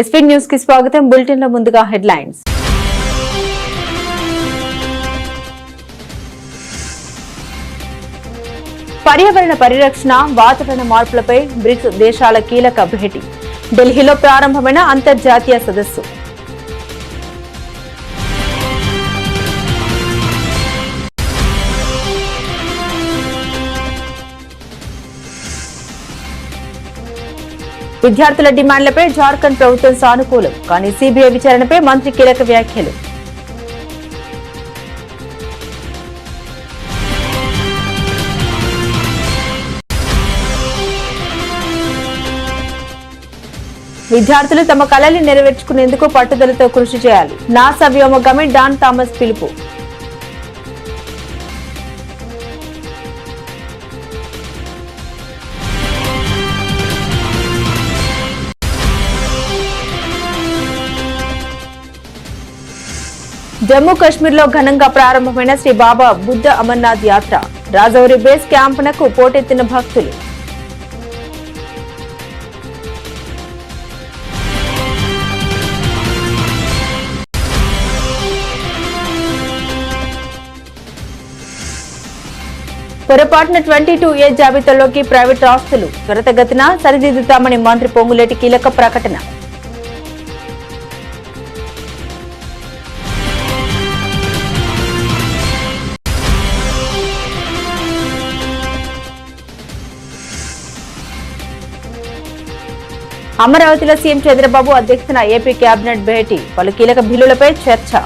SP news కి స్వాగతం. Bulletin లో ముందుగా హెడ్లైన్స్. పర్యావరణ పరిరక్షణ, వాతావరణ మార్పులపై బ్రిక్స్ దేశాల కీలక భేటీ. ఢిల్లీలో ప్రారంభమైన అంతర్జాతీయ సదస్సు. విద్యార్థుల డిమాండ్లపై జార్ఖండ్ ప్రభుత్వం సానుకూలం, కానీ సిబిఐ విచారణపై మంత్రి కీలక వ్యాఖ్యలు. విద్యార్థులు తమ కలల్ని నెరవేర్చుకునేందుకు పట్టుదలతో కృషి చేయాలి. నాసా వ్యోమగామి డాన్ థామస్ పిలుపు. జమ్మూ కశ్మీర్ లో ఘనంగా ప్రారంభమైన శ్రీ బాబా బుద్ధ అమర్నాథ్ యాత్ర. రాజౌరి బేస్ క్యాంపునకు పోటెత్తిన భక్తులు. పొరపాటున 22A జాబితాలోకి ప్రైవేట్ ఆస్తులు త్వరితగతిన సరిదిద్దుతామని మంత్రి పొంగులేటి కీలక ప్రకటన. అమరావతిలో సీఎం చంద్రబాబు అధ్యక్షతన ఏపీ కేబినెట్ భేటీ. పలు కీలక బిల్లులపై చర్చ.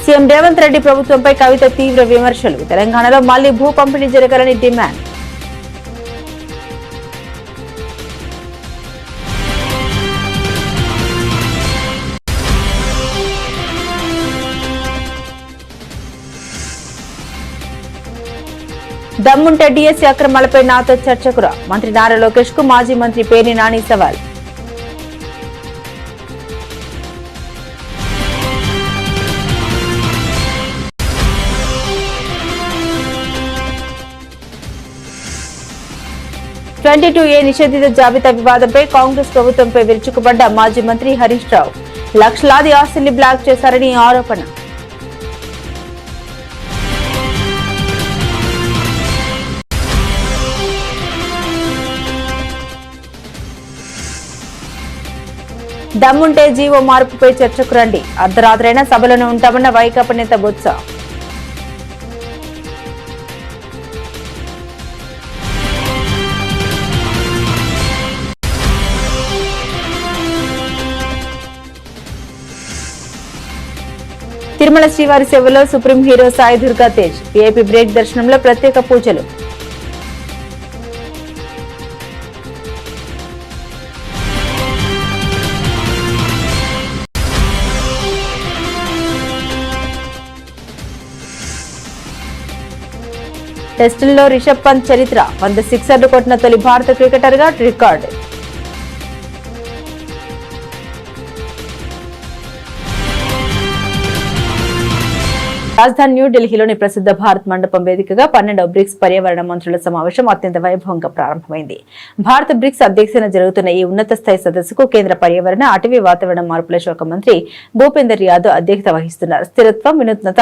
సీఎం రేవంత్ రెడ్డి ప్రభుత్వంపై కవిత తీవ్ర విమర్శలు. తెలంగాణలో మళ్లీ భూ పంపిణీ జరగాలని డిమాండ్. దమ్ముంటే డిఎస్సీ అక్రమాలపై నాతో చర్చకురా. మంత్రి నారా లోకేష్ కు మాజీ మంత్రి పేర్ని నాని సవాల్. నిషేధిత జాబితా వివాదంపై కాంగ్రెస్ ప్రభుత్వంపై విరుచుకుపడ్డ మాజీ మంత్రి హరీష్ రావు. లక్షలాది ఆస్తుల్ని బ్లాక్ చేశారని ఆరోపణ. దమ్ముంటే జీవో మార్పుపై చర్చకు రండి. అర్ధరాత్రైనా సభలోనే ఉంటామన్న వైకాపా నేత బొత్స. తిరుమల శ్రీవారి సేవలో supreme hero Sai Durga Tej. VIP break దర్శనంలో ప్రత్యేక పూజలు. టెస్టుల్లో రిషబ్ పంత్ చరిత్ర. 100 సిక్సర్లు కొట్టిన తొలి భారత క్రికెటర్ గా రికార్డు. రాజధాని న్యూఢిల్లీలోని ప్రసిద్ధ భారత్ మండపం వేదికగా 12వ బ్రిక్స్ పర్యావరణ మంత్రుల సమావేశం అత్యంత వైభవంగా ప్రారంభమైంది. భారత బ్రిక్స్ అధ్యక్షతన జరుగుతున్న ఈ ఉన్నత స్థాయి సదస్సుకు కేంద్ర పర్యావరణ, అటవీ, వాతావరణ మార్పుల శాఖ మంత్రి భూపేందర్ యాదవ్ అధ్యక్షత వహిస్తున్నారు. స్థిరత్వం, వినూత్నత,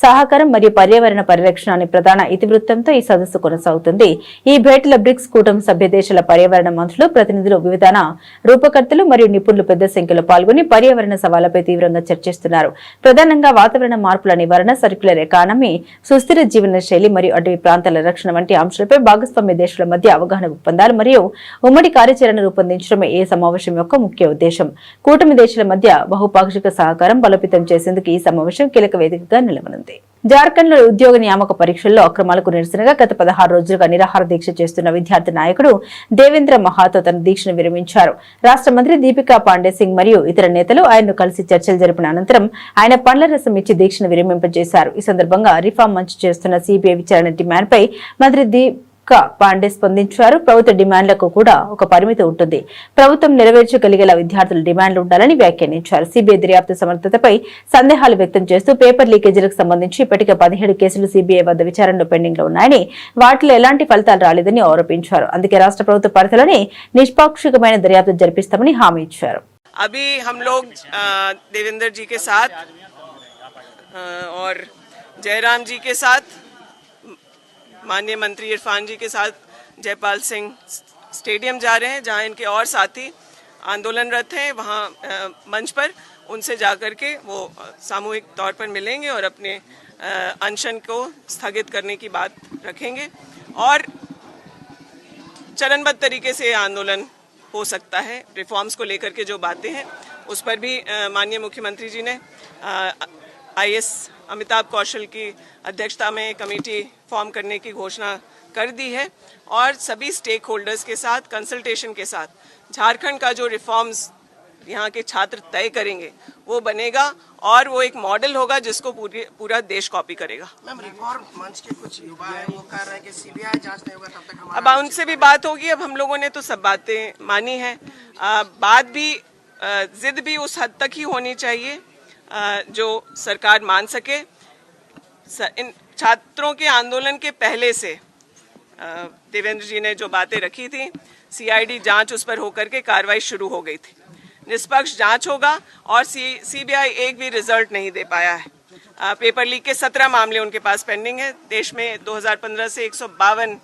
సహకారం మరియు పర్యావరణ పరిరక్షణ అనే ప్రధాన ఇతివృత్తంతో ఈ సదస్సు కొనసాగుతుంది. ఈ భేటీలో బ్రిక్స్ కూటమి సభ్య దేశాల పర్యావరణ మంత్రులు, ప్రతినిధులు, విధాన రూపకర్తలు మరియు నిపుణులు పెద్ద సంఖ్యలో పాల్గొని పర్యావరణ సవాళ్లపై తీవ్రంగా చర్చిస్తున్నారు. ప్రధానంగా వాతావరణ మార్పుల నివారణ, సర్క్యులర్ ఎకానమీ, సుస్థిర జీవన శైలి మరియు అటవీ ప్రాంతాల రక్షణ వంటి అంశాలపై భాగస్వామ్య దేశాల మధ్య అవగాహన ఒప్పందాలు మరియు ఉమ్మడి కార్యాచరణ రూపొందించడమే ఈ సమావేశం యొక్క ముఖ్య ఉద్దేశం. కూటమి దేశాల మధ్య బహుపాక్షిక సహకారం బలోపేతం చేసేందుకు ఈ సమావేశం కీలక వేదికగా నిలవనుంది. జార్ఖండ్ లో ఉద్యోగ నియామక పరీక్షల్లో అక్రమాలకు నిరసనగా గత 16 రోజులుగా నిరాహార దీక్ష చేస్తున్న విద్యార్థి నాయకుడు దేవేంద్ర మహాతో తన దీక్షను విరమించారు. రాష్ట్ర మంత్రి దీపికా పాండే సింగ్ మరియు ఇతర నేతలు ఆయన్ను కలిసి చర్చలు జరిపిన అనంతరం ఆయన పండ్ల రసం ఇచ్చి దీక్షను విరమింపజేశారు. ఈ సందర్భంగా రిఫార్మ్ మంచు చేస్తున్న సిబిఐ విచారణ డిమాండ్ పై మంత్రి పాండే స్పందించారు. ప్రభుత్వ డిమాండ్లకు కూడా ఒక పరిమితి ఉంటుంది. ప్రభుత్వం నెరవేర్చగలిగేలా విద్యార్థుల డిమాండ్లు ఉండాలని వ్యాఖ్యానించారు. సిబిఐ దర్యాప్తు సమర్థతపై సందేహాలు వ్యక్తం చేస్తూ పేపర్ లీకేజీలకు సంబంధించి ఇప్పటికే 17 కేసులు సిబిఐ వద్ద విచారణలో పెండింగ్ లో ఉన్నాయని, వాటిలో ఎలాంటి ఫలితాలు రాలేదని ఆరోపించారు. అందుకే రాష్ట్ర ప్రభుత్వ పరిధిలోనే నిష్పాక్షికమైన దర్యాప్తు జరిపిస్తామని హామీ ఇచ్చారు. अभी हम लोग देवेंद्र जी के साथ और जयराम जी के साथ, माननीय मंत्री इरफान जी के साथ जयपाल सिंह स्टेडियम जा रहे हैं, जहां इनके और साथी आंदोलनरत हैं। वहां मंच पर उनसे जाकर के वो सामूहिक तौर पर मिलेंगे और अपने अनशन को स्थगित करने की बात रखेंगे और चरणबद्ध तरीके से आंदोलन हो सकता है। रिफॉर्म्स को लेकर के जो बातें हैं उस पर भी माननीय मुख्यमंत्री जी ने आईएएस अमिताभ कौशल की अध्यक्षता में कमेटी फॉर्म करने की घोषणा कर दी है और सभी स्टेक होल्डर्स के साथ कंसल्टेशन के साथ झारखंड का जो रिफॉर्म्स यहाँ के छात्र तय करेंगे वो बनेगा और वो एक मॉडल होगा जिसको पूरा देश कॉपी करेगा। मैम, रिफॉर्म मंच के कुछ युवा हैं, वो कह रहे हैं कि सीबीआई जांच नहीं होगा तब तक हमारा। अब उनसे भी बात होगी। अब हम लोगों ने तो सब बातें मानी हैं। बात भी जिद भी उस हद तक ही होनी चाहिए जो सरकार मान सके। इन छात्रों के आंदोलन के पहले से देवेंद्र जी ने जो बातें रखी थी, सीआईडी जांच उस पर होकर के कार्रवाई शुरू हो गई थी। निष्पक्ष जांच होगा और सीबीआई एक भी रिजल्ट नहीं दे पाया है। पेपर लीक के 17 मामले उनके पास पेंडिंग है। देश में 2015 से 152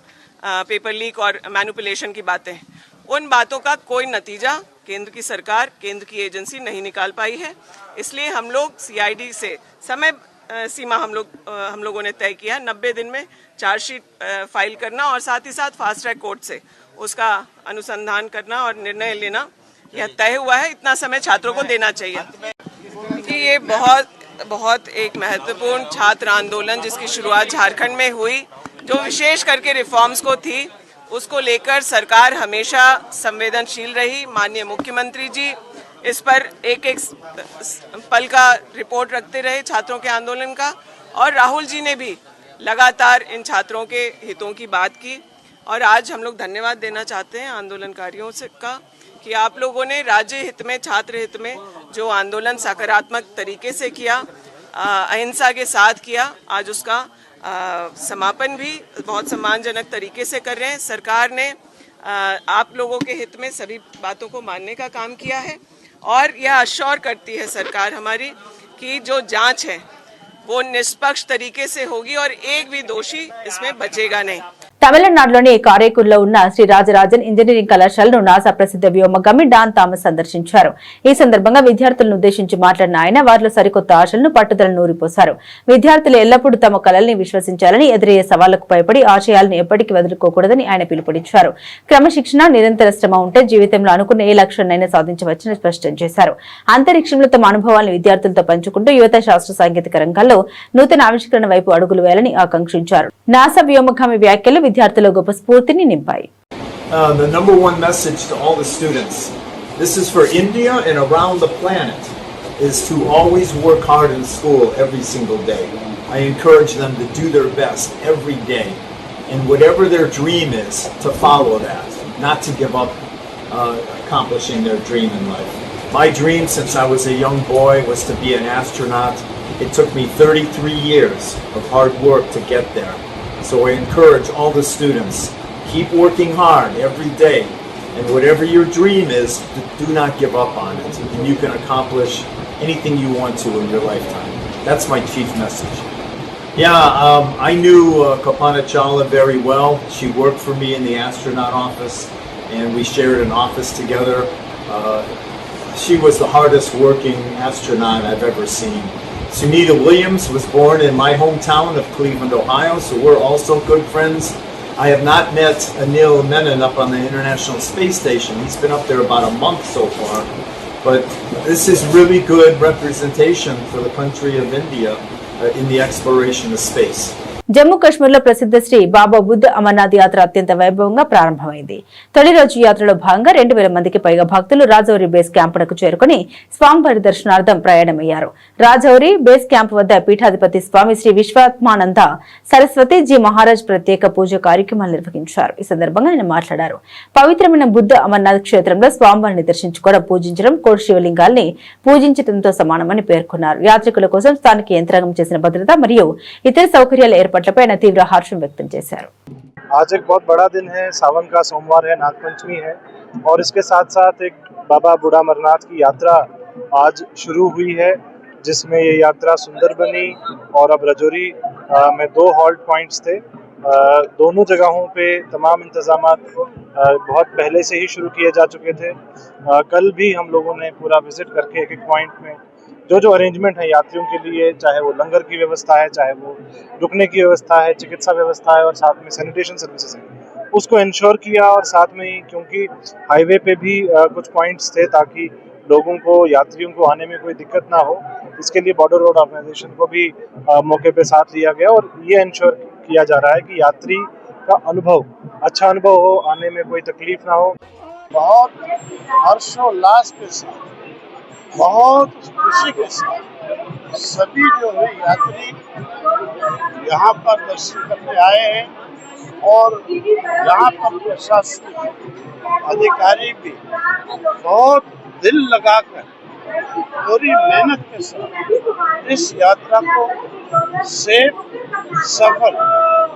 पेपर लीक और मैनिपुलेशन की बातें हैं। उन बातों का कोई नतीजा केंद्र की सरकार, केंद्र की एजेंसी नहीं निकाल पाई है। इसलिए हम लोग सीआईडी से समय सीमा हम लोगों ने तय किया 90 दिन में चार्जशीट फाइल करना और साथ ही साथ फास्ट ट्रैक कोर्ट से उसका अनुसंधान करना और निर्णय लेना यह तय हुआ है। इतना समय छात्रों को देना चाहिए कि ये बहुत एक महत्वपूर्ण छात्र आंदोलन जिसकी शुरुआत झारखंड में हुई, जो विशेष करके रिफॉर्म्स को थी, उसको लेकर सरकार हमेशा संवेदनशील रही। माननीय मुख्यमंत्री जी इस पर एक पल का रिपोर्ट रखते रहे छात्रों के आंदोलन का, और राहुल जी ने भी लगातार इन छात्रों के हितों की बात की। और आज हम लोग धन्यवाद देना चाहते हैं आंदोलनकारियों से का कि आप लोगों ने राज्य हित में, छात्र हित में जो आंदोलन सकारात्मक तरीके से किया, अहिंसा के साथ किया, आज उसका समापन भी बहुत सम्मानजनक तरीके से कर रहे हैं। सरकार ने आप लोगों के हित में सभी बातों को मानने का काम किया है और यह अश्योर करती है सरकार हमारी कि जो जांच है वो निष्पक्ष तरीके से होगी और एक भी दोषी इसमें बचेगा नहीं। తమిళనాడులోని కారైకూరులో ఉన్న శ్రీ రాజరాజన్ ఇంజనీరింగ్ కళాశాలను నాసా ప్రసిద్ధ వ్యోమగామి డాన్ థామస్ సందర్శించారు. ఈ సందర్భంగా విద్యార్థులను ఉద్దేశించి మాట్లాడిన ఆయన వారిలో సరికొత్త ఆశలను, పట్టుదలను నూరిపోశారు. విద్యార్థులు ఎల్లప్పుడూ తమ కళల్ని విశ్వసించాలని, ఎదురయ్యే సవాళ్లకు భయపడి ఆశయాలను ఎప్పటికీ వదులుకోకూడదని ఆయన పిలుపునిచ్చారు. క్రమశిక్షణ, నిరంతర శ్రమ ఉంటే జీవితంలో అనుకున్న ఏ లక్ష్యాన్నైనా సాధించవచ్చని స్పష్టం చేశారు. అంతరిక్షంలో తమ అనుభవాలను విద్యార్థులతో పంచుకుంటూ యువత శాస్త్ర సాంకేతిక రంగాల్లో నూతన ఆవిష్కరణ వైపు అడుగులు వేయాలని ఆకాంక్షించారు. నాసా వ్యోమగామి వ్యాఖ్యలు విద్యార్థుల గొప్ప స్ఫూర్తిని నింపాయి. The number one message to all the students, this is for India and around the planet, is to always work hard in school every single day. I encourage them to do their best every day, and whatever their dream is, to follow that, not to give up accomplishing their dream in life. My dream since I was a young boy was to be an astronaut. It took me 33 years of hard work to get there. So I encourage all the students, keep working hard every day, and whatever your dream is, do not give up on it, and you can accomplish anything you want to in your lifetime. That's my chief message. Yeah, I knew Kalpana Chawla very well. She worked for me in the astronaut office, and we shared an office together. She was the hardest working astronaut I've ever seen. Sunita Williams was born in my hometown of Cleveland, Ohio, so we're also good friends. I have not met Anil Menon up on the International Space Station. He's been up there about a month so far. But this is really good representation for the country of India in the exploration of space. Jammu Kashmir లో ప్రసిద్ధ శ్రీ బాబా బుద్ధ అమర్నాథ్ యాత్ర అత్యంత వైభవంగా ప్రారంభమైంది. తొలి రోజు యాత్రలో భాగంగా 2000 మందికి పైగా భక్తులు రాజౌరి బేస్ క్యాంపునకు చేరుకుని స్వామివారి దర్శనార్థం ప్రయాణమయ్యారు. రాజౌరి బేస్ క్యాంప్ వద్ద పీఠాధిపతి స్వామి శ్రీ విశ్వాత్మానంద సరస్వతి జీ మహారాజ్ ప్రత్యేక పూజ కార్యక్రమాలు నిర్వహించారు. ఈ సందర్భంగా ఆయన మాట్లాడారు. పవిత్రమైన బుద్ధ అమర్నాథ్ క్షేత్రంలో స్వామివారిని దర్శించుకోవడం, పూజించడం కోటి శివలింగాల్ని పూజించడంతో సమానమని పేర్కొన్నారు. యాత్రికుల కోసం స్థానిక యంత్రాంగం చేసిన భద్రత మరియు ఇతర సౌకర్యాల ఏర్పాట్లపై ఆయన తీవ్ర హర్షం వ్యక్తం చేశారు. आज एक बहुत बड़ा दिन है, सावन का सोमवार है, नागपंचमी है और इसके साथ साथ एक बाबा बूढ़ा अमरनाथ की यात्रा आज शुरू हुई है, जिसमें ये यात्रा सुंदरबनी और अब राजौरी में 2 हॉल्ट पॉइंट्स थे। दोनों जगहों पे तमाम इंतजामात बहुत पहले से ही शुरू किए जा चुके थे। कल भी हम लोगों ने पूरा विजिट करके एक पॉइंट में जो अरेंजमेंट है यात्रियों के लिए, चाहे वो लंगर की व्यवस्था है, चाहे वो रुकने की व्यवस्था है, चिकित्सा व्यवस्था है और साथ में सैनिटेशन सर्विसेज है, उसको इंश्योर किया। और साथ में ही क्योंकि हाईवे पे भी कुछ पॉइंट्स थे ताकि लोगों को, यात्रियों को आने में कोई दिक्कत ना हो, इसके लिए बॉर्डर रोड ऑर्गेनाइजेशन को भी मौके पे साथ लिया गया और ये इंश्योर किया जा रहा है कि यात्री का अनुभव अच्छा अनुभव हो, आने में कोई तकलीफ ना हो। बहुत हर्षोल्लास के साथ, बहुत खुशी के साथ सभी जो है यात्री यहाँ पर दर्शन करने आए हैं और यहाँ पर प्रशासनिक अधिकारी भी बहुत दिल लगाकर पूरी मेहनत के साथ इस यात्रा को सेफ सफल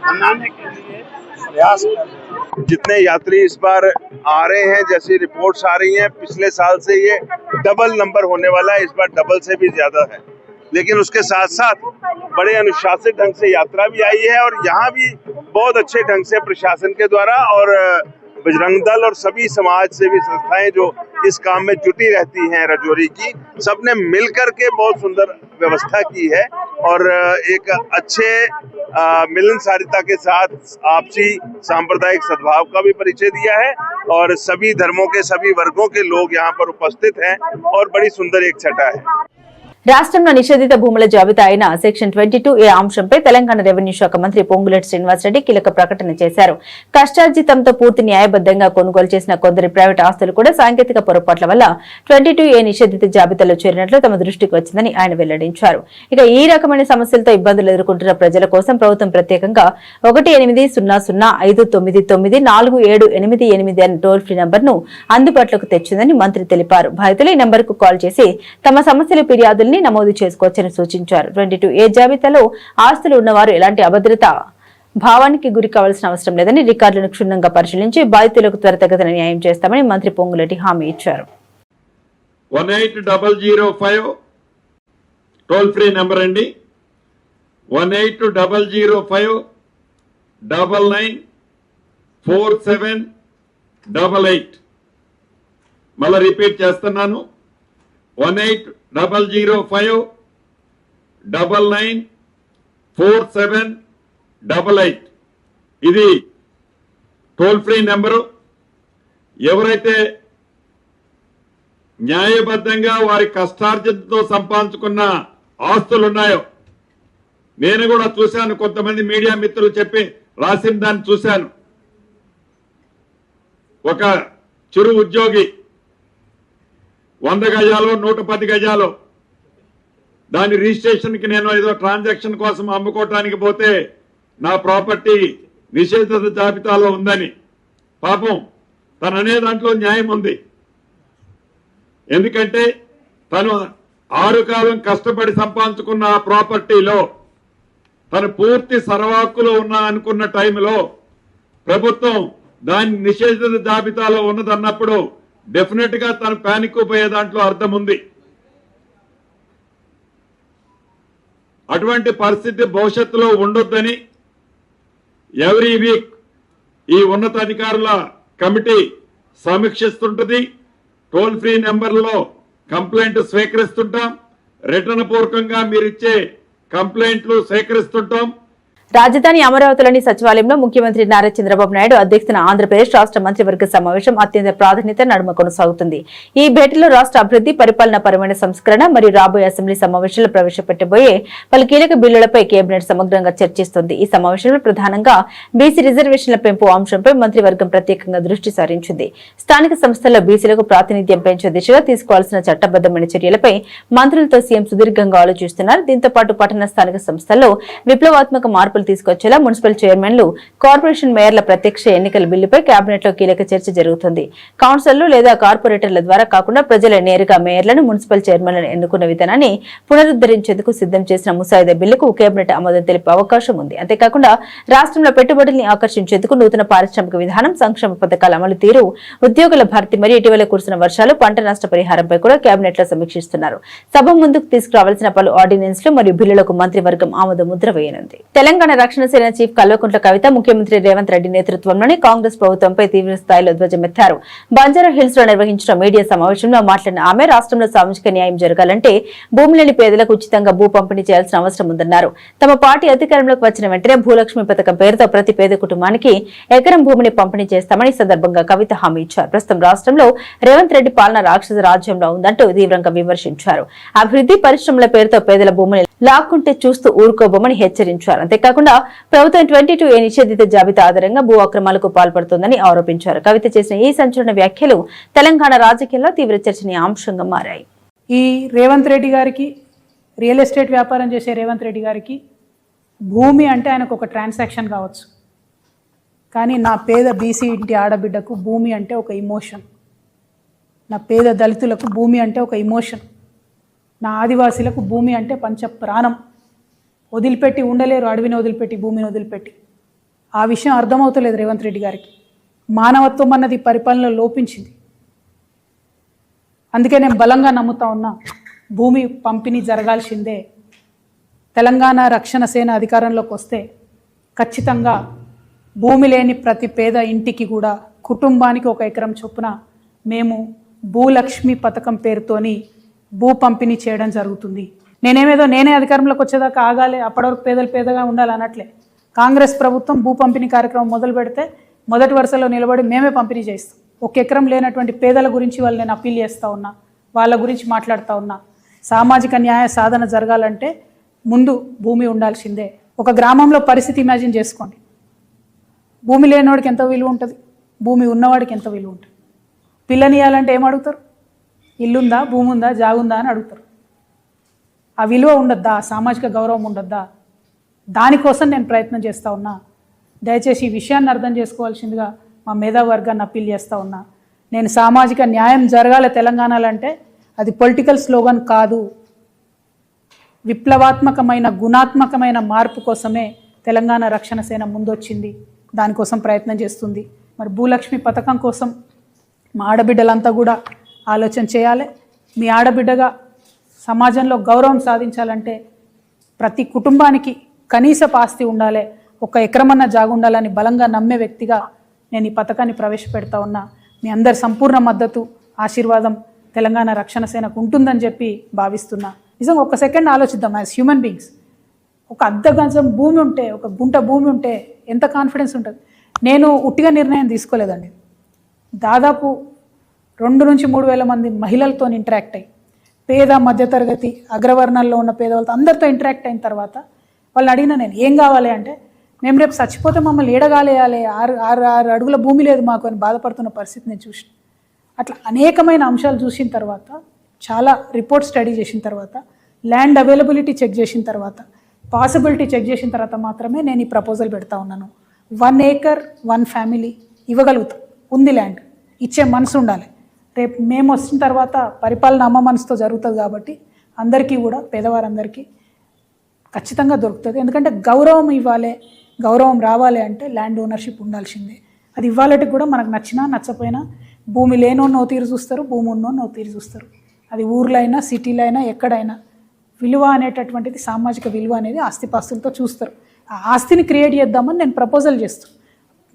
बनाने के लिए प्रयास कर रहे हैं। जितने यात्री इस बार आ रहे हैं, जैसी रिपोर्ट्स आ रही हैं, पिछले साल से ये डबल नंबर होने वाला है, इस बार डबल से भी ज्यादा है। लेकिन उसके साथ साथ बड़े अनुशासित ढंग से यात्रा भी आई है और यहाँ भी बहुत अच्छे ढंग से प्रशासन के द्वारा और बजरंग दल और सभी समाज सेवी संस्थाएं जो इस काम में जुटी रहती हैं राजौरी की, सबने मिलकर के बहुत सुंदर व्यवस्था की है और एक अच्छे मिलनसारिता के साथ आपसी सांप्रदायिक सद्भाव का भी परिचय दिया है और सभी धर्मों के, सभी वर्गों के लोग यहाँ पर उपस्थित हैं और बड़ी सुंदर एक छटा है। రాష్ట్రంలో నిషేధిత భూముల జాబితా అయిన సెక్షన్ 22A అంశంపై తెలంగాణ రెవెన్యూ శాఖ మంత్రి పొంగులేటి శ్రీనివాసరెడ్డి కీలక ప్రకటన చేశారు. కష్టార్జితంతో పూర్తి న్యాయబద్ధంగా కొనుగోలు చేసిన కొందరి ప్రైవేట్ ఆస్తులు కూడా సాంకేతిక పొరపాట్ల వల్ల 22A నిషేధిత జాబితాలో చేరినట్లు తమ దృష్టికి వచ్చిందని ఆయన వెల్లడించారు. ఇక ఈ రకమైన సమస్యలతో ఇబ్బందులు ఎదుర్కొంటున్న ప్రజల కోసం ప్రభుత్వం ప్రత్యేకంగా 180059947888 అనే టోల్ ఫ్రీ నంబర్ను అందుబాటులోకి తెచ్చిందని మంత్రి తెలిపారు. బాధితులు ఈ నంబర్కు కాల్ చేసి తమ సమస్యలు, ఫిర్యాదుల్ని నమోదు చేసుకోవచ్చని సూచించారు. 22A జాబితాలో ఆస్తులు ఉన్నవారు ఎలాంటి అభద్రత భావానికి గురి కావాల్సిన అవసరం లేదని, రికార్డులను క్షుణ్ణంగా పరిశీలించి బాధితులకు త్వరితగతిన న్యాయం చేస్తామని మంత్రి పొంగులేటి హామీ ఇచ్చారు. 18005 టోల్ ఫ్రీ నెంబర్ అండి. 18005 994788. మళ్ళా రిపీట్ చేస్తున్నాను. 18005 994788. ఇది టోల్ ఫ్రీ నెంబరు. ఎవరైతే న్యాయబద్ధంగా వారి కష్టార్జితంతో సంపాదించుకున్న ఆస్తులున్నాయో, నేను కూడా చూశాను, కొంతమంది మీడియా మిత్రులు చెప్పి రాసిన దాన్ని చూశాను. ఒక చిరు ఉద్యోగి 100 గజాలు 110 గజాలు దాని రిజిస్ట్రేషన్కి నేను ఏదో ట్రాన్సాక్షన్ కోసం అమ్ముకోవటానికి పోతే నా ప్రాపర్టీ నిషేధిత జాబితాలో ఉందని. పాపం తను అనే దాంట్లో న్యాయం ఉంది. ఎందుకంటే తను 6 కాలం కష్టపడి సంపాదించుకున్న ఆ ప్రాపర్టీలో తను పూర్తి సర్వాక్కులో ఉన్నా అనుకున్న టైంలో ప్రభుత్వం దాని నిషేధిత జాబితాలో ఉన్నదన్నప్పుడు డెఫినెట్ గా తను ప్యానిక్ పోయే దాంట్లో అర్థం ఉంది. అటువంటి పరిస్థితి భవిష్యత్తులో ఉండొద్దని ఎవ్రీ వీక్ ఈ ఉన్నతాధికారుల కమిటీ సమీక్షిస్తుంటది. టోల్ ఫ్రీ నెంబర్లో కంప్లైంట్ స్వీకరిస్తుంటాం. రిటర్న్ పూర్వకంగా మీరిచ్చే కంప్లైంట్లు స్వీకరిస్తుంటాం. రాజధాని అమరావతిలోని సచివాలయంలో ముఖ్యమంత్రి నారా చంద్రబాబు నాయుడు అధ్యక్షతన ఆంధ్రప్రదేశ్ రాష్ట్ర మంత్రివర్గ సమావేశం అత్యంత ప్రాధాన్యత నడుమ కొనసాగుతుంది. ఈ భేటీలో రాష్ట్ర అభివృద్ధి, పరిపాలన పరమైన సంస్కరణ మరియు రాబోయే అసెంబ్లీ సమావేశంలో ప్రవేశపెట్టబోయే పలు కీలక బిల్లులపై కేబినెట్ సమగ్రంగా చర్చిస్తోంది. ఈ సమావేశంలో ప్రధానంగా బీసీ రిజర్వేషన్ల పెంపు అంశంపై మంత్రివర్గం ప్రత్యేకంగా దృష్టి సారించింది. స్థానిక సంస్థల్లో బీసీలకు ప్రాతినిధ్యం పెంచే దిశగా తీసుకోవాల్సిన చట్టబద్దమైన చర్యలపై మంత్రులతో సీఎం సుదీర్ఘంగా ఆలోచిస్తున్నారు. దీంతో పాటు పట్టణ స్థానిక సంస్థల్లో విప్లవాత్మక మార్పులు తీసుకొచ్చేలా మున్సిపల్ చైర్మన్లు, కార్పొరేషన్ మేయర్ల ప్రత్యక్ష ఎన్నికల బిల్లుపై కేబినెట్ లో కీలక చర్చ జరుగుతుంది. కౌన్సిల్లు లేదా కార్పొరేటర్ల ద్వారా కాకుండా ప్రజలే నేరుగా మేయర్లను, మున్సిపల్ చైర్మన్లను ఎన్నుకున్న విధానాన్ని పునరుద్ధరించేందుకు సిద్ధం చేసిన ముసాయిదా బిల్లుకు కేబినెట్ ఆమోదం తెలిపే అవకాశం ఉంది. అంతేకాకుండా రాష్ట్రంలో పెట్టుబడుల్ని ఆకర్షించేందుకు నూతన పారిశ్రామిక విధానం, సంక్షేమ పథకాల అమలు తీరు, ఉద్యోగుల భర్తీ మరియు ఇటీవల కురిసిన వర్షాలు, పంట నష్ట పరిహారంపై కూడా కేబినెట్ లో సమీక్షిస్తున్నారు. సభ ముందుకు తీసుకురావాల్సిన పలు ఆర్డినెన్స్లు మరియు బిల్లులకు మంత్రివర్గం ఆమోద ముద్ర వేయనుంది. తెలంగాణ రక్షణ సేన చీఫ్ కల్వకుంట్ల కవిత ముఖ్యమంత్రి రేవంత్ రెడ్డి నేతృత్వంలోని కాంగ్రెస్ ప్రభుత్వంపై తీవ్ర స్థాయిలో ధ్వజమెత్తారు. బంజారా హిల్స్ లో నిర్వహించిన మీడియా సమావేశంలో మాట్లాడిన ఆమె రాష్ట్రంలో సామాజిక న్యాయం జరగాలంటే భూమి లేని పేదలకు ఉచితంగా భూ పంపిణీ చేయాల్సిన అవసరం ఉందన్నారు. తమ పార్టీ అధికారంలోకి వచ్చిన వెంటనే భూలక్ష్మి పథకం పేరుతో ప్రతి పేద కుటుంబానికి ఎకరం భూమిని పంపిణీ చేస్తామని సందర్భంగా కవిత హామీ ఇచ్చారు. ప్రస్తుతం రాష్ట్రంలో రేవంత్ రెడ్డి పాలన రాక్షస రాజ్యంలో ఉందంటూ తీవ్రంగా విమర్శించారు. అభివృద్ధి, పరిశ్రమల పేరుతో పేదల భూమిని లాక్కుంటే చూస్తూ ఊరుకోబోమని హెచ్చరించారు. అంతేకాకుండా ప్రభుత్వం 22A నిషేధిత జాబితా ఆధారంగా భూ అక్రమాలకు పాల్పడుతోందని ఆరోపించారు. కవిత చేసిన ఈ సంచలన వ్యాఖ్యలు తెలంగాణ రాజకీయాల్లో తీవ్ర చర్చనీయాంశంగా మారాయి. ఈ రేవంత్ రెడ్డి గారికి, రియల్ ఎస్టేట్ వ్యాపారం చేసే రేవంత్ రెడ్డి గారికి భూమి అంటే ఆయనకు ఒక ట్రాన్సాక్షన్ కావచ్చు, కానీ నా పేద బీసీ ఇంటి ఆడబిడ్డకు భూమి అంటే ఒక ఇమోషన్. నా పేద దళితులకు భూమి అంటే ఒక ఇమోషన్. నా ఆదివాసీలకు భూమి అంటే పంచ ప్రాణం. వదిలిపెట్టి ఉండలేరు, అడవిని వదిలిపెట్టి, భూమిని వదిలిపెట్టి. ఆ విషయం అర్థమవుతలేదు రేవంత్ రెడ్డి గారికి. మానవత్వం అన్నది పరిపాలనలో లోపించింది. అందుకే నేను బలంగా నమ్ముతా ఉన్నా, భూమి పంపిణీ జరగాల్సిందే. తెలంగాణ రక్షణ సేన అధికారంలోకి వస్తే ఖచ్చితంగా భూమి లేని ప్రతి పేద ఇంటికి కూడా కుటుంబానికి 1 ఎకరం చొప్పున మేము భూలక్ష్మి పథకం పేరుతోని భూ పంపిణీ చేయడం జరుగుతుంది. నేనే అధికారంలోకి వచ్చేదాకా ఆగాలి, అప్పటి వరకు పేదలు పేదగా ఉండాలి అనట్లే. కాంగ్రెస్ ప్రభుత్వం భూ పంపిణీ కార్యక్రమం మొదలు పెడితే మొదటి వరుసలో నిలబడి మేమే పంపిణీ చేస్తాం. 1 ఎకరం లేనటువంటి పేదల గురించి వాళ్ళు నేను అప్పీల్ చేస్తూ ఉన్నా, వాళ్ళ గురించి మాట్లాడుతూ ఉన్నా. సామాజిక న్యాయ సాధన జరగాలంటే ముందు భూమి ఉండాల్సిందే. ఒక గ్రామంలో పరిస్థితి ఇమాజిన్ చేసుకోండి. భూమి లేనివాడికి ఎంత విలువ ఉంటుంది, భూమి ఉన్నవాడికి ఎంత విలువ ఉంటుంది. పిల్లనియాలంటే ఏం అడుగుతారు? ఇల్లుందా, భూమి ఉందా, జాగుందా అని అడుగుతారు. ఆ విలువ ఉండద్దా, సామాజిక గౌరవం ఉండద్దా? దానికోసం నేను ప్రయత్నం చేస్తూ ఉన్నా. దయచేసి ఈ విషయాన్ని అర్థం చేసుకోవాల్సిందిగా మా మేధావర్గాన్ని అప్పీల్ చేస్తూ ఉన్నా. నేను సామాజిక న్యాయం జరగాలి తెలంగాణలో అంటే అది పొలిటికల్ స్లోగన్ కాదు. విప్లవాత్మకమైన, గుణాత్మకమైన మార్పు కోసమే తెలంగాణ రక్షణ సేన ముందొచ్చింది. దానికోసం ప్రయత్నం చేస్తుంది. మరి భూలక్ష్మి పథకం కోసం మా ఆడబిడ్డలంతా కూడా ఆలోచన చేయాలి. మీ ఆడబిడ్డగా సమాజంలో గౌరవం సాధించాలంటే ప్రతి కుటుంబానికి కనీసపు ఆస్తి ఉండాలి, 1 ఎకరమన్న జాగు ఉండాలని బలంగా నమ్మే వ్యక్తిగా నేను ఈ పథకాన్ని ప్రవేశపెడతా ఉన్నా. మీ అందరి సంపూర్ణ మద్దతు, ఆశీర్వాదం తెలంగాణ రక్షణ సేనకు ఉంటుందని చెప్పి భావిస్తున్నా. నిజంగా 1 సెకండ్ ఆలోచిద్దాం. యాజ్ హ్యూమన్ బీయింగ్స్, 1 అర్ధ గజం భూమి ఉంటే, 1 గుంట భూమి ఉంటే ఎంత కాన్ఫిడెన్స్ ఉంటుంది. నేను ఉట్టిగా నిర్ణయం తీసుకోలేదండి. దాదాపు 2 నుంచి 3 వేల మంది మహిళలతో ఇంటరాక్ట్ అయ్యి, పేద, మధ్యతరగతి, అగ్రవర్ణాల్లో ఉన్న పేదవాళ్ళతో అందరితో ఇంటరాక్ట్ అయిన తర్వాత వాళ్ళు అడిగిన నేను ఏం కావాలి అంటే, మేము రేపు చచ్చిపోతే మమ్మల్ని ఏడగాలేయాలి, 6 అడుగుల భూమి లేదు మాకు అని బాధపడుతున్న పరిస్థితి నేను చూసిన. అట్లా అనేకమైన అంశాలు చూసిన తర్వాత, చాలా రిపోర్ట్ స్టడీ చేసిన తర్వాత, ల్యాండ్ అవైలబిలిటీ చెక్ చేసిన తర్వాత, పాసిబిలిటీ చెక్ చేసిన తర్వాత మాత్రమే నేను ఈ ప్రపోజల్ పెడతా ఉన్నాను. 1 ఏకర్ 1 ఫ్యామిలీ ఇవ్వగలుగుతాం. ఉంది ల్యాండ్, ఇచ్చే మనసు ఉండాలి. రేపు మేము వచ్చిన తర్వాత పరిపాలన అమ్మ మనసుతో జరుగుతుంది కాబట్టి అందరికీ కూడా, పేదవారందరికీ ఖచ్చితంగా దొరుకుతుంది. ఎందుకంటే గౌరవం ఇవ్వాలి, గౌరవం రావాలి అంటే ల్యాండ్ ఓనర్షిప్ ఉండాల్సిందే. అది ఇవ్వాలంటే కూడా మనకు నచ్చినా నచ్చపోయినా భూమి లేనో తీరు చూస్తారు, భూమి ఉన్నో తీరు చూస్తారు. అది ఊర్లో అయినా, సిటీలో అయినా, ఎక్కడైనా విలువ అనేటటువంటిది, సామాజిక విలువ అనేది ఆస్తిపాస్తులతో చూస్తారు. ఆ ఆస్తిని క్రియేట్ చేద్దామని నేను ప్రపోజల్ చేస్తాను.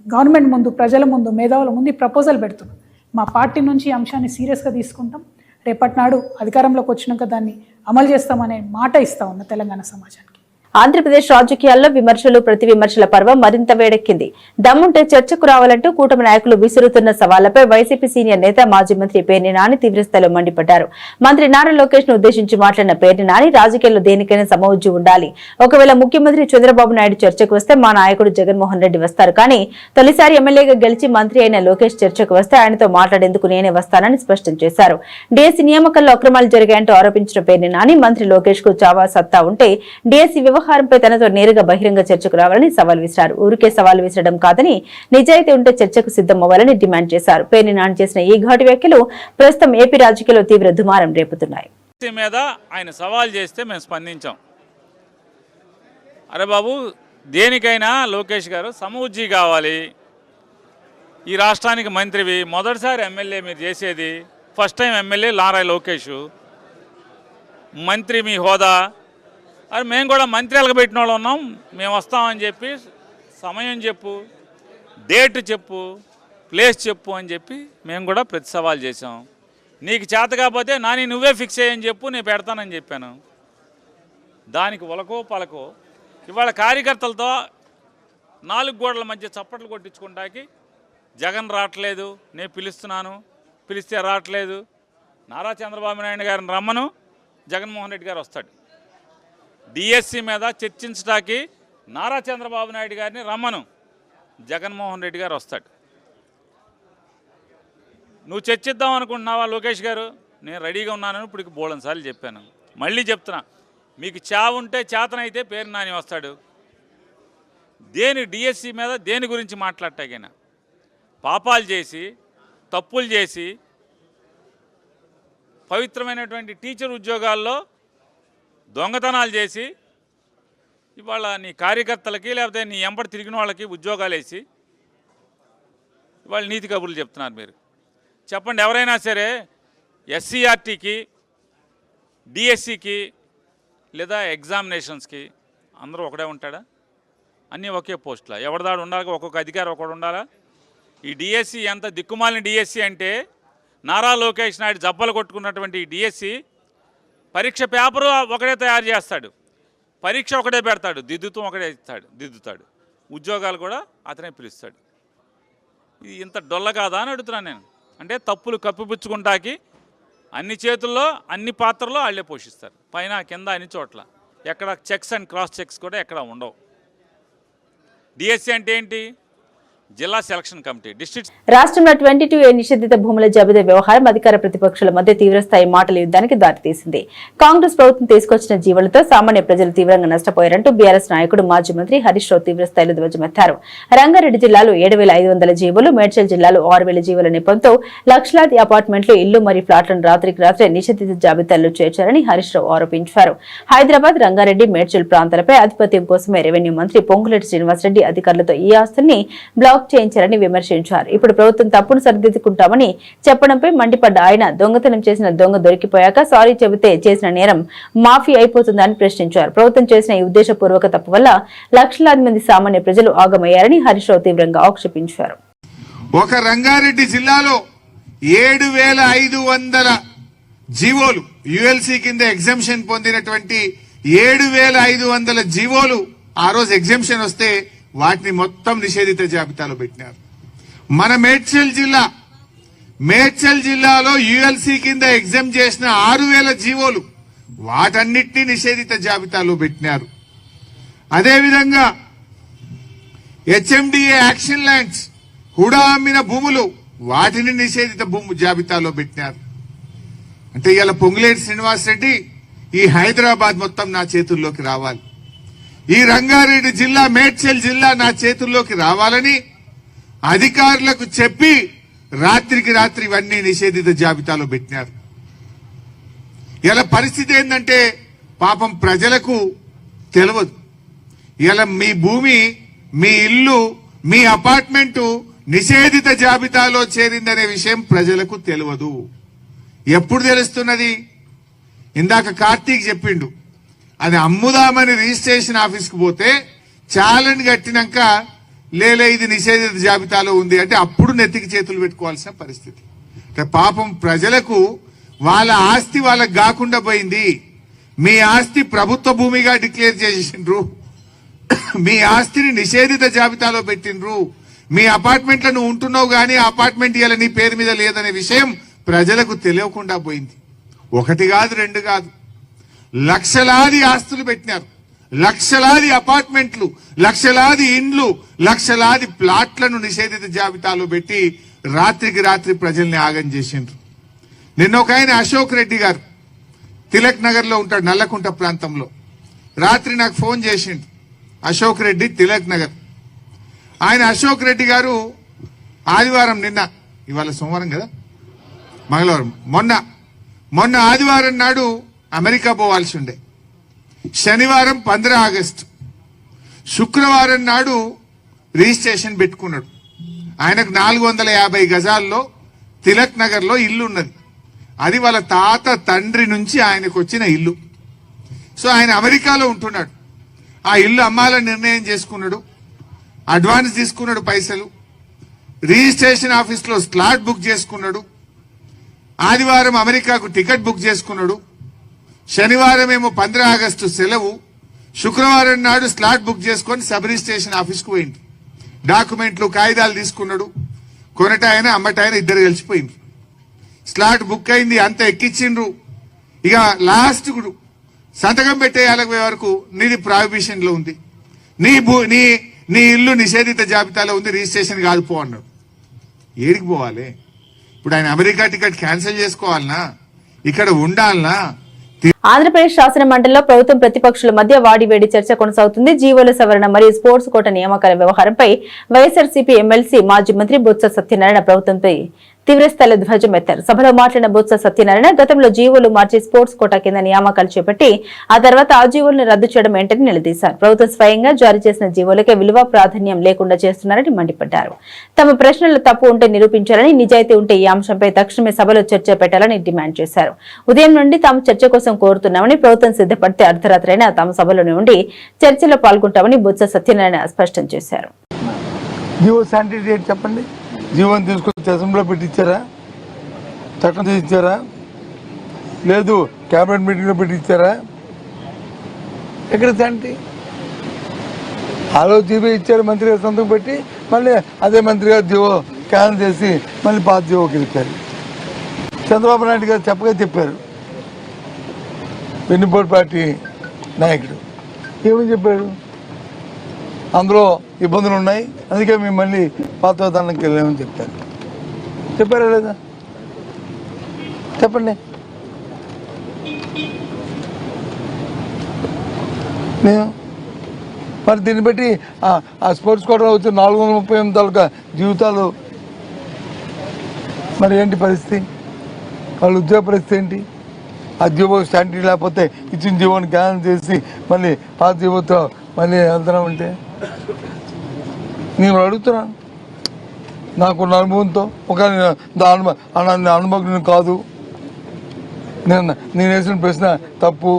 గవర్నమెంట్ ముందు, ప్రజల ముందు, మేధావుల ముందు ఈ ప్రపోజల్ పెడుతున్నాం. మా పార్టీ నుంచి ఈ అంశాన్ని సీరియస్గా తీసుకుంటాం. రేపటి నాడు అధికారంలోకి వచ్చినాక దాన్ని అమలు చేస్తామనే మాట ఇస్తా ఉన్న తెలంగాణ సమాజానికి. ఆంధ్రప్రదేశ్ రాజకీయాల్లో విమర్శలు ప్రతి విమర్శల పర్వం మరింత వేడెక్కింది. దమ్ముంటే చర్చకు రావాలంటూ కూటమి నాయకులు విసురుతున్న సవాళ్లపై వైసీపీ సీనియర్ నేత మాజీ మంత్రి పేర్ని నాని తీవ్రస్థాయిలో మండిపడ్డారు. మంత్రి నారా లోకేష్ ను ఉద్దేశించి మాట్లాడిన పేర్ని నాని, రాజకీయాల్లో దేనికైనా సమవుజ్జి ఉండాలి. ఒకవేళ ముఖ్యమంత్రి చంద్రబాబు నాయుడు చర్చకు వస్తే మా నాయకుడు జగన్మోహన్ రెడ్డి వస్తారు, కానీ తొలిసారి ఎమ్మెల్యేగా గెలిచి మంత్రి అయిన లోకేష్ చర్చకు వస్తే ఆయనతో మాట్లాడేందుకు నేనే వస్తానని స్పష్టం చేశారు. డీఎస్సీ నియామకాల్లో అక్రమాలు జరిగాయంటూ ఆరోపించిన పేర్ని నాని, మంత్రి లోకేష్ కు చావా సత్తా ఉంటే డీఎస్సీ వ్యవహారంపై తనతో నేరుగా బహిరంగ చర్చకు రావాలని సవాల్ విసిరారు. ఊరికే సవాల్ విసరడం కాదని నిజాయితీ ఉంటే చర్చకు సిద్దమవ్వాలని డిమాండ్ చేశారు. పేర్ని నాని చేసిన ఈ ఘాటు వ్యాఖ్యలు ప్రస్తుతం ఏపీ రాజకీయాల్లో తీవ్ర దుమారం రేపుతున్నాయి. మీద ఆయన సవాల్ చేస్తే మేము స్పందించాం. అరే బాబు, దేనికైనా లోకేష్ గారు సమవుజ్జి కావాలి. ఈ రాష్ట్రానికి మంత్రివి, మొదటిసారి ఎమ్మెల్యే మీరు చేసేది, first time MLA Nara Lokesh, మంత్రి మీ హోదా. అది మేము కూడా మంత్రులకు పెట్టిన వాళ్ళు ఉన్నాం, మేము వస్తామని చెప్పి సమయం చెప్పు, డేట్ చెప్పు, ప్లేస్ చెప్పు అని చెప్పి మేము కూడా ప్రతి సవాల్ చేసాం. నీకు చేత కాకపోతే నాని నువ్వే ఫిక్స్ అయ్యని చెప్పు, నేను పెడతానని చెప్పాను. దానికి ఒలకో పలకో ఇవాళ కార్యకర్తలతో 4 గోడల మధ్య చప్పట్లు కొట్టించుకుంటాకి జగన్ రావట్లేదు, నేను పిలుస్తున్నాను, పిలిస్తే రావట్లేదు. నారా చంద్రబాబు నాయుడు గారిని రమ్మను, జగన్మోహన్ రెడ్డి గారు వస్తాడు. డిఎస్సి మీద చర్చించడానికి నారా చంద్రబాబు నాయుడు గారిని రమ్మను, జగన్మోహన్ రెడ్డి గారు వస్తాడు. నువ్వు చర్చిద్దాం అనుకుంటున్నావా లోకేష్ గారు? నేను రెడీగా ఉన్నానని ఇప్పుడు బోళన్ సార్లు చెప్పాను, మళ్ళీ చెప్తున్నా. మీకు చావు ఉంటే చేతనైతే పేర్ని నాని వస్తాడు. డిఎస్సి మీద దేని గురించి మాట్లాడటాకైనా పాపాలు చేసి, తప్పులు చేసి, పవిత్రమైనటువంటి టీచర్ ఉద్యోగాల్లో దొంగతనాలు చేసి ఇవాళ నీ కార్యకర్తలకి లేకపోతే నీ ఎంబడి తిరిగిన వాళ్ళకి ఉద్యోగాలు వేసి ఇవాళ నీతి కబుర్లు చెప్తున్నారు మీరు. చెప్పండి, ఎవరైనా సరే ఎస్సీఆర్టీకి, డిఎస్సికి లేదా ఎగ్జామినేషన్స్కి అందరూ ఒకడే ఉంటాడా? అన్నీ ఒకే పోస్టులా? ఎవరిదాడు ఉండాలి, ఒక్కొక్క అధికారి ఒకడు ఉండాలా? ఈ డిఎస్సి ఎంత దిక్కుమాలిన డిఎస్సి అంటే, నారా లోకేష్ నాయుడు జబ్బలు కొట్టుకున్నటువంటి ఈ డిఎస్సి పరీక్ష పేపరు ఒకడే తయారు చేస్తాడు, పరీక్ష ఒకటే పెడతాడు, దిద్దుతూ ఒకటే దిద్దుతాడు, ఉద్యోగాలు కూడా అతనే పిలుస్తాడు. ఇది ఇంత డొల్ల కాదా అని అడుగుతున్నాను నేను. అంటే తప్పులు కప్పిపుచ్చుకుంటాకి అన్ని చేతుల్లో అన్ని పాత్రలో వాళ్ళే పోషిస్తారు, పైన కింద అన్ని చోట్ల. ఎక్కడ చెక్స్ అండ్ క్రాస్ చెక్స్ కూడా ఎక్కడ ఉండవు. డిఎస్సి అంటే ఏంటి? జిల్లా సెలక్షన్ కమిటీ, డిస్ట్రిక్ట్. రాష్ట్రంలో 22A నిషేధిత భూముల జాబితా వ్యవహారం అధికార ప్రతిపక్షాల మధ్య తీవ్రస్థాయి మాటల యుద్ధానికి దారితీసింది. కాంగ్రెస్ ప్రభుత్వం తీసుకొచ్చిన జీవోలతో సామాన్య ప్రజలు తీవ్రంగా నష్టపోయారంటూ బీఆర్ఎస్ నాయకుడు మాజీ మంత్రి హరీష్ రావు తీవ్రస్థాయిలో ధ్వజమెత్తారు. రంగారెడ్డి జిల్లాలో 7,500 జీవోలు, మేడ్చల్ జిల్లాలో 6,000 జీవోల నెపంతో లక్షలాది అపార్ట్మెంట్లు, ఇళ్లు మరియు ఫ్లాట్లను రాత్రికి రాత్రే నిషేధిత జాబితాల్లో చేర్చారని హరీష్ రావు ఆరోపించారు. హైదరాబాద్, రంగారెడ్డి, మేడ్చల్ ప్రాంతాలపై ఆధిపత్యం కోసమే రెవెన్యూ మంత్రి పొంగులేటి శ్రీనివాసరెడ్డి అధికారులతో ఈ ఆస్తుల్ని బ్లాక్ చేయించారని విమర్శించారు. ఇప్పుడు ప్రభుత్వం తప్పును సరిదిద్దుకుంటామని చెప్పడంపై మండిపడ్డ ఆయన, దొంగతనం చేసిన దొంగ దొరికిపోయాక సారీ చెబితే చేసిన నేరం మాఫీ అయిపోతుందని ప్రశ్నించారు. ప్రభుత్వం చేసిన ఈ ఉద్దేశపూర్వక తప్పు వల్ల లక్షలాది మంది సామాన్య ప్రజలు ఆగమయ్యారని హరీష్ రావు తీవ్రంగా ఆక్షేపించారు. ఒక రంగారెడ్డి జిల్లాలో 7,500 జీవోలు, యుఎల్సి కింద ఎగ్జంప్షన్ పొందినటువంటి 7,500 జీవోలు ఆ రోజు ఎగ్జంప్షన్ వస్తే వాటిని మొత్తం నిషేధిత జాబితాలో పెట్టినారు. మన మేడ్చల్ జిల్లాలో యుఎల్సి కింద ఎగ్జామ్ చేసిన 6,000 జీవోలు, వాటన్నిటినీ నిషేధిత జాబితాలో పెట్టినారు. అదేవిధంగా హెచ్ఎండిఏ యాక్షన్ ల్యాండ్స్, హుడా అమ్మిన భూములు, వాటిని నిషేధిత భూము జాబితాలో పెట్టినారు. అంటే ఇలా పొంగులేటి శ్రీనివాసరెడ్డి, ఈ హైదరాబాద్ మొత్తం నా చేతుల్లోకి రావాలి, ఈ రంగారెడ్డి జిల్లా, మేడ్చల్ జిల్లా నా చేతుల్లోకి రావాలని అధికారులకు చెప్పి రాత్రికి రాత్రి ఇవన్నీ నిషేధిత జాబితాలో పెట్టినారు. ఇలా పరిస్థితి ఏంటంటే పాపం ప్రజలకు తెలియదు. ఇలా మీ భూమి, మీ ఇల్లు, మీ అపార్ట్మెంటు నిషేధిత జాబితాలో చేరిందనే విషయం ప్రజలకు తెలియదు. ఎప్పుడు తెలుస్తున్నది? ఇందాక కార్తీక్ చెప్పిండు, అది అమ్ముదామని రిజిస్ట్రేషన్ ఆఫీస్కి పోతే ఛాలెంజ్ కట్టినాక లేలే ఇది నిషేధిత జాబితాలో ఉంది అంటే అప్పుడు నెత్తికి చేతులు పెట్టుకోవాల్సిన పరిస్థితి. పాపం ప్రజలకు వాళ్ళ ఆస్తి వాళ్ళకి కాకుండా పోయింది. మీ ఆస్తి ప్రభుత్వ భూమిగా డిక్లేర్ చేసిండ్రు, మీ ఆస్తిని నిషేధిత జాబితాలో పెట్టిండ్రు, మీ అపార్ట్మెంట్లను ఉంటున్నావు గానీ అపార్ట్మెంట్ ఇవాళ నీ పేరు మీద లేదనే విషయం ప్రజలకు తెలియకుండా పోయింది. ఒకటి కాదు, రెండు కాదు, లక్షలాది ఆస్తులు పెట్టినారు, లక్షలాది అపార్ట్మెంట్లు, లక్షలాది ఇండ్లు, లక్షలాది ప్లాట్లను నిషేధిత జాబితాలో పెట్టి రాత్రికి రాత్రి ప్రజల్ని ఆగం చేసిండ్రు. నిన్న ఒక ఆయన అశోక్ రెడ్డి గారు తిలక్ నగర్ లో ఉంటాడు, నల్లకుంట ప్రాంతంలో. రాత్రి నాకు ఫోన్ చేసిండు. అశోక్ రెడ్డి, తిలక్ నగర్. ఆయన అశోక్ రెడ్డి గారు ఆదివారం, నిన్న ఇవాళ సోమవారం కదా, మంగళవారం, మొన్న ఆదివారం నాడు అమెరికా పోవాల్సి ఉండే. శనివారం 15 ఆగస్టు, శుక్రవారం నాడు రిజిస్ట్రేషన్ పెట్టుకున్నాడు. ఆయనకు 450 గజాల్లో తిలక్ నగర్ లో ఇల్లు ఉన్నది. అది వాళ్ళ తాత తండ్రి నుంచి ఆయనకు వచ్చిన ఇల్లు. సో ఆయన అమెరికాలో ఉంటున్నాడు. ఆ ఇల్లు అమ్మాలని నిర్ణయం చేసుకున్నాడు, అడ్వాన్స్ తీసుకున్నాడు పైసలు, రిజిస్ట్రేషన్ ఆఫీస్ లో స్లాట్ బుక్ చేసుకున్నాడు, ఆదివారం అమెరికాకు టికెట్ బుక్ చేసుకున్నాడు, శనివారం ఏమో 15 ఆగస్టు సెలవు, శుక్రవారం నాడు స్లాట్ బుక్ చేసుకొని సబ్ రిజిస్ట్రేషన్ ఆఫీస్కు పోయింది. డాక్యుమెంట్లు, కాగితాలు తీసుకున్నాడు. కొనటాయన అమ్మటాయన ఇద్దరు కలిసిపోయింది. స్లాట్ బుక్ అయింది, అంత ఎక్కించిండ్రు. ఇక లాస్ట్ సంతకం పెట్టేయాలకి వరకు నీది ప్రాహిబిషన్ లో ఉంది, నీ ఇల్లు నిషేధిత జాబితాలో ఉంది, రిజిస్ట్రేషన్ కాదు పో అన్నాడు. ఏడికి పోవాలి ఇప్పుడు? ఆయన అమెరికా టికెట్ క్యాన్సిల్ చేసుకోవాలనా, ఇక్కడ ఉండాలనా? ఆంధ్రప్రదేశ్ శాసన మండలిలో ప్రభుత్వం ప్రతిపక్షాల మధ్య వాడివేడి చర్చ కొనసాగుతుంది. జీవోల సవరణ మరియు స్పోర్ట్స్ కోట నియామకాల వ్యవహారంపై వైఎస్ఆర్సీపీ ఎమ్మెల్సీ మాజీ మంత్రి బొత్స సత్యనారాయణ ప్రభుత్వంపై తీవ్రస్థాయిలో ధ్వజం ఎత్తారు. సభలో మాట్లాడిన బొత్స సత్యనారాయణ గతంలో జీవోలు మార్చి స్పోర్ట్స్ కోటా కింద నియామకాలు చేపట్టి ఆ తర్వాత ఆ జీవోలను రద్దు చేయడం ఏంటని నిలదీశారు. ప్రభుత్వం స్వయంగా జారీ చేసిన జీవోలకే విలువ ప్రాధాన్యం లేకుండా చేస్తున్నారని మండిపడ్డారు. తమ ప్రశ్నలు తప్పు ఉంటే నిరూపించాలని, నిజాయితీ ఉంటే ఈ అంశంపై తక్షణమే సభలో చర్చ పెట్టాలని డిమాండ్ చేశారు. ఉదయం నుండి తాము చర్చ కోసం కోరుతున్నామని, ప్రభుత్వం సిద్ధపడితే అర్ధరాత్రైనా తాము సభలోనే ఉండి చర్చలో పాల్గొంటామని బొత్స సత్యనారాయణ స్పష్టం చేశారు. చెప్పండి, జీవోని తీసుకొచ్చి అసెంబ్లీలో పెట్టించారా? చట్టం చేయించారా? లేదు క్యాబినెట్ మీటింగ్లో పెట్టించారా? ఎక్కడ శాంతి? ఆలోచన జీవో ఇచ్చారు, మంత్రి గారు సంతకం పెట్టి మళ్ళీ అదే మంత్రి గారు జీవో క్యాన్సిల్ చేసి మళ్ళీ పాత జీవోకి ఇచ్చారు. చంద్రబాబు నాయుడు గారు చెప్పారు, వెన్నుపోటు పార్టీ నాయకుడు ఏమని చెప్పాడు? అందులో ఇబ్బందులు ఉన్నాయి, అందుకే మేము మళ్ళీ పాత విధానానికి వెళ్ళామని చెప్పారా లేదా? చెప్పండి. నేను మరి దీన్ని బట్టి ఆ స్పోర్ట్స్ కోటాలో వచ్చి 438 తాలూకా జీవితాలు మరి ఏంటి పరిస్థితి? వాళ్ళ ఉద్యోగ పరిస్థితి ఏంటి? ఆ జీవో స్టాండర్డ్ లేకపోతే ఇచ్చిన జీవోని క్యాన్సిల్ చేసి మళ్ళీ పాత జీవోతో మళ్ళీ వెళ్తున్నాం అంటే నేను అడుగుతున్నాను. నాకున్న అనుభవంతో ఒక అనుభవం కాదు, నేను వేసిన ప్రశ్న తప్పు,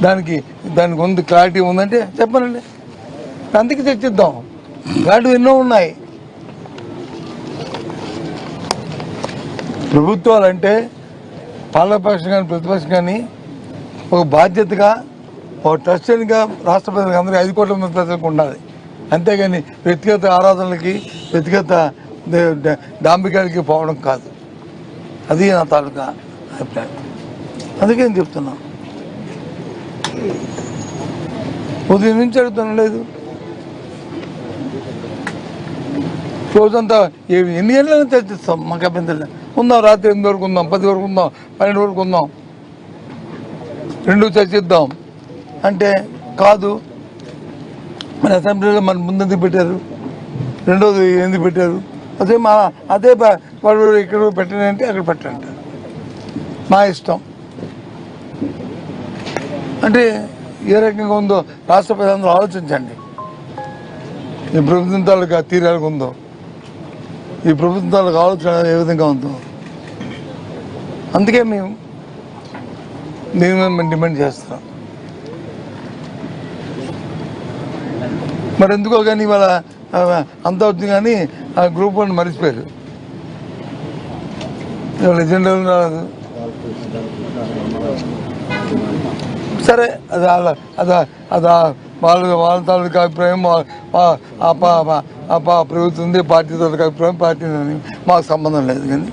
దానికి ఉంది క్లారిటీ ఉందంటే చెప్పనండి, అందుకే చర్చిద్దాం. క్లారిటీ ఎన్నో ఉన్నాయి. ప్రభుత్వాలు అంటే పాలకపక్షం కానీ ప్రతిపక్షం కానీ ఒక బాధ్యతగా, ఒక ట్రస్టెడ్గా రాష్ట్ర ప్రజలకు అందరికీ 5 కోట్ల మంది ప్రజలకు ఉండాలి. అంతేగాని వ్యక్తిగత ఆరాధనలకి, వ్యక్తిగత డాంబికాలకి పోవడం కాదు. అది నా తాలూకా అభిప్రాయం. అందుకే నేను చెప్తున్నా, ఉదయం నుంచి అడుగుతాను. లేదు రోజంతా ఎన్ని గంటలను చర్చిస్తాం, మాకు అభ్యంతరం ఉందాం. రాత్రి 8 వరకు ఉందాం, 10 వరకు ఉందాం, 12 వరకు ఉందాం, 2 చర్చిద్దాం అంటే కాదు. మన అసెంబ్లీలో మన ముందెందుకు పెట్టారు, రెండోది ఎందుకు పెట్టారు? అదే వాడు ఇక్కడ పెట్టానంటే అక్కడ పెట్టండి, మా ఇష్టం. అంటే ఏ రకంగా ఉందో రాష్ట్ర ప్రజలందరూ ఆలోచించండి. ఈ ప్రభుత్వం తాలూకా తీరాలకు ఉందో, ఈ ప్రభుత్వం తాలూకా ఆలోచన ఏ విధంగా ఉందో, అందుకే మేము డిమాండ్ చేస్తున్నాం. మరి ఎందుకో కానీ ఇవాళ అంత అవుతుంది కానీ ఆ గ్రూప్ 1 మర్చిపోయారు. ఇవాళ ఎజెండా రాలేదు. సరే అది వాళ్ళ తాలూకా అభిప్రాయం, ప్రభుత్వం ఉంది, పార్టీ తాలూకా అభిప్రాయం, పార్టీ మాకు సంబంధం లేదు. కానీ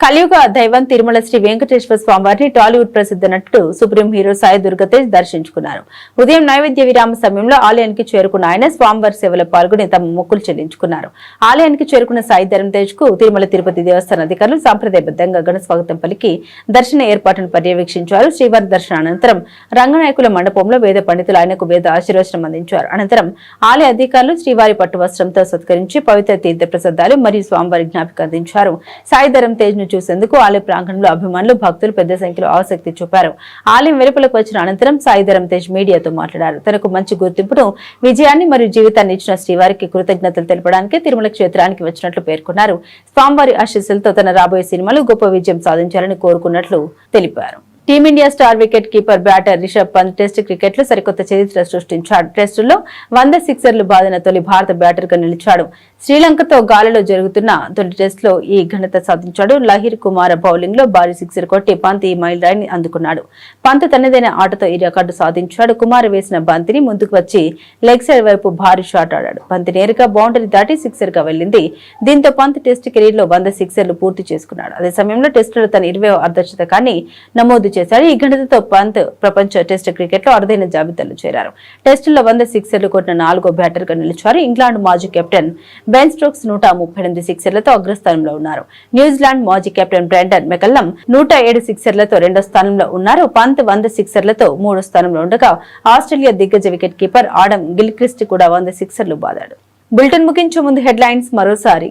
కలియుగ దైవం తిరుమల శ్రీ వెంకటేశ్వర స్వామివారిని టాలీవుడ్ ప్రసిద్ధ నటుడు సుప్రీం హీరో సాయి దుర్గతేజ్ దర్శించుకున్నారు. ఉదయం నైవేద్య విరామ సమయంలో ఆలయానికి చేరుకున్న ఆయన స్వామివారి సేవలో పాల్గొని తమ మొక్కులు చెల్లించుకున్నారు. ఆలయానికి చేరుకున్న సాయి ధర్మతేజ్ కు తిరుమల తిరుపతి దేవస్థాన అధికారులు సంప్రదాయబద్దంగా ఘన స్వాగతం పలికి దర్శన ఏర్పాటును పర్యవేక్షించారు. శ్రీవారి దర్శన అనంతరం రంగనాయకుల మండపంలో వేద పండితులు ఆయనకు వేద ఆశీర్వచనం అందించారు. అనంతరం ఆలయ అధికారులు శ్రీవారి పట్టు వస్త్రంతో సత్కరించి పవిత్ర తీర్థ ప్రసాదాలు మరియు స్వామివారి జ్ఞాపిక అందించారు. సాయి ధర్మతేజ్ ను చూసేందుకు ఆలయ ప్రాంగణంలో అభిమానులు, భక్తులు పెద్ద సంఖ్యలో ఆసక్తి చూపారు. ఆలయం వెలుపలకు వచ్చిన అనంతరం సాయి ధర్మతేజ్ మీడియాతో మాట్లాడారు. తనకు మంచి గుర్తింపును, విజయాన్ని మరియు జీవితాన్ని ఇచ్చిన శ్రీవారికి కృతజ్ఞతలు తెలపడానికి తిరుమల క్షేత్రానికి వచ్చినట్లు పేర్కొన్నారు. స్వామివారి ఆశీస్సులతో తన రాబోయే సినిమాలు గొప్ప విజయం సాధించాలని కోరుకున్నట్లు తెలిపారు. Team India star wicket keeper batter Rishabh Pant test cricket లో సరికొత్త చరిత్ర సృష్టించాడు. టెస్టుల్లో 100 సిక్సర్లు బాదిన తొలి భారత బ్యాటర్ గా నిలిచాడు. శ్రీలంకతో గాలిలో జరుగుతున్న తొలి టెస్ట్ లో ఈ ఘనత సాధించాడు. లహిర్ కుమార్ బౌలింగ్ లో భారీ సిక్సర్ కొట్టి పంత్ ఈ మైల్ రాయిని అందుకున్నాడు. పంత్ తనదైన ఆటతో ఈ రికార్డు సాధించాడు. కుమార్ వేసిన బంతిని ముందుకు వచ్చి లెగ్ సైడ్ వైపు భారీ షాట్ ఆడాడు. బంతి నేరుగా బౌండరీ దాటి సిక్సర్ గా వెళ్లింది. దీంతో పంత్ టెస్ట్ కెరీర్ లో 100 సిక్సర్లు పూర్తి చేసుకున్నాడు. అదే సమయంలో టెస్టులో తన 20వ అర్ధశతకాన్ని నమోదు చేశాడు. ఈ ఘనతతో పంత్ ప్రపంచ టెస్ట్ క్రికెట్ లో అరుదైన జాబితాలో చేరారు. టెస్టుల్లో 100 సిక్సర్లు కొట్టిన 4వ బ్యాటర్ గా నిలిచారు. ఇంగ్లాండ్ మాజీ కెప్టెన్ బెన్ స్టోక్స్ 138 సిక్సర్లతో అగ్రస్థానంలో ఉన్నారు. న్యూజిలాండ్ మాజీ కెప్టెన్ బ్రెండన్ మెకల్లం 107 సిక్సర్లతో 2వ స్థానంలో ఉన్నారు. పంత్ 100 సిక్సర్లతో 3వ స్థానంలో ఉండగా ఆస్ట్రేలియా దిగ్గజ వికెట్ కీపర్ ఆడమ్ గిల్క్రిస్ట్ కూడా 100 సిక్సర్లు బాదాడు. బులెటిన్ ముగించే ముందు హెడ్లైన్స్ మరోసారి.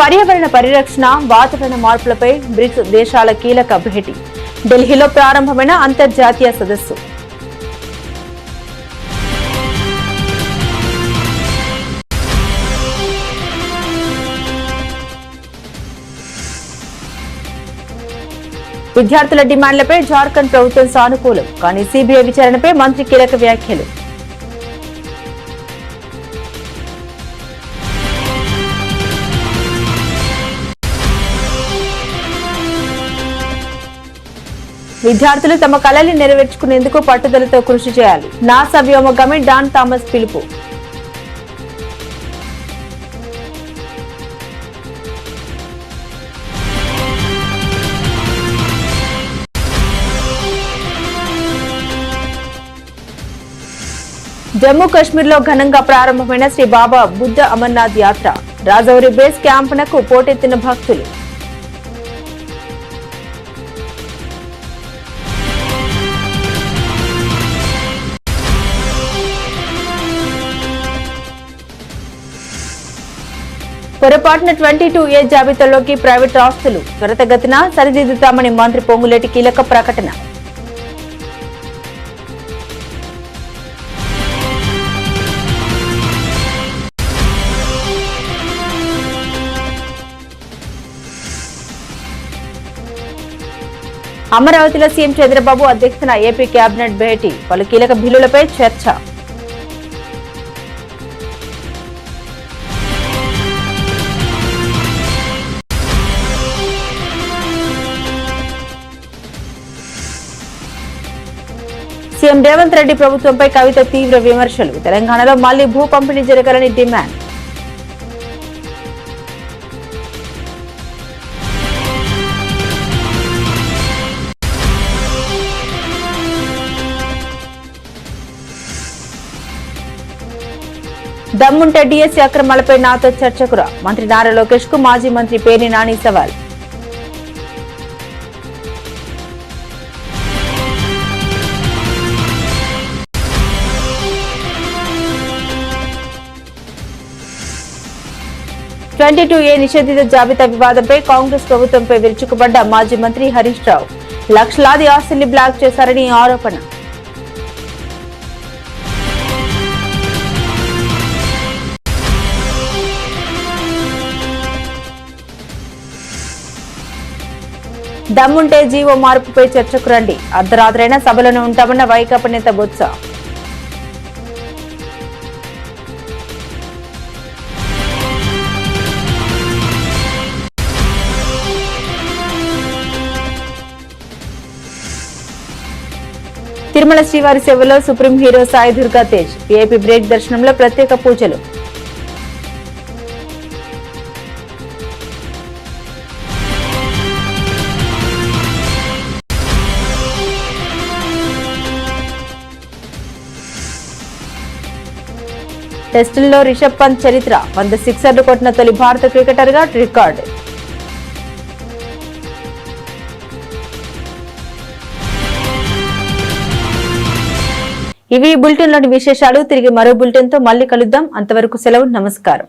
పర్యావరణ పరిరక్షణ, వాతావరణ మార్పులపై బ్రిక్స్ దేశాల కీలక భేటీ. ఢిల్లీలో ప్రారంభమైన అంతర్జాతీయ సదస్సు. విద్యార్థుల డిమాండ్లపై జార్ఖండ్ ప్రభుత్వం సానుకూలం, కానీ సిబిఐ విచారణపై మంత్రి కీలక వ్యాఖ్యలు. విద్యార్థులు తమ కలల్ని నెరవేర్చుకునేందుకు పట్టుదలతో కృషి చేయాలి. నాసా వ్యోమగామి డాన్ థామస్ పిలుపు. జమ్మూ కశ్మీర్లో ఘనంగా ప్రారంభమైన శ్రీ బాబా బుద్ధ అమర్నాథ్ యాత్ర. రాజౌరి బేస్ క్యాంపునకు పోటెత్తిన భక్తులు. పొరపాటున 22A జాబితాలోకి ప్రైవేట్ ఆస్తులు త్వరితగతిన సరిదిద్దుతామని మంత్రి పొంగులేటి కీలక ప్రకటన. అమరావతిలో సీఎం చంద్రబాబు అధ్యక్షతన ఏపీ కేబినెట్ భేటీ. పలు కీలక బిల్లులపై చర్చ. సీఎం రేవంత్ రెడ్డి ప్రభుత్వంపై కవిత తీవ్ర విమర్శలు. తెలంగాణలో మళ్లీ భూ పంపిణీ జరగాలని డిమాండ్. దమ్ముంటే డిఎస్సీ అక్రమాలపై నాతో చర్చకురా. మంత్రి నారా లోకేష్ కు మాజీ మంత్రి పేర్ని నాని సవాల్. నిషేధిత జాబితా వివాదంపై కాంగ్రెస్ ప్రభుత్వంపై విరుచుకుపడ్డ మాజీ మంత్రి హరీష్ రావు. లక్షలాది ఆస్తుల్ని బ్లాక్ చేశారని ఆరోపణ. దమ్ముంటే జీవో మార్పుపై చర్చకు రండి. అర్ధరాత్రైనా సభలోనే ఉంటామన్న వైకాపా నేత బొత్స. తిరుమల శ్రీవారి సేవలో supreme hero Sai Durga Tej VIP break దర్శనంలో ప్రత్యేక పూజలు. టెస్టుల్లో రిషబ్ పంత్ చరిత్ర 100 సిక్సర్లు కొట్టిన తొలి భారత క్రికెటర్గా రికార్డు. ఇవి బులెటిన్లోని విశేషాలు. తిరిగి మరో బులెటిన్తో మళ్ళీ కలుద్దాం. అంతవరకు సెలవు. నమస్కారం.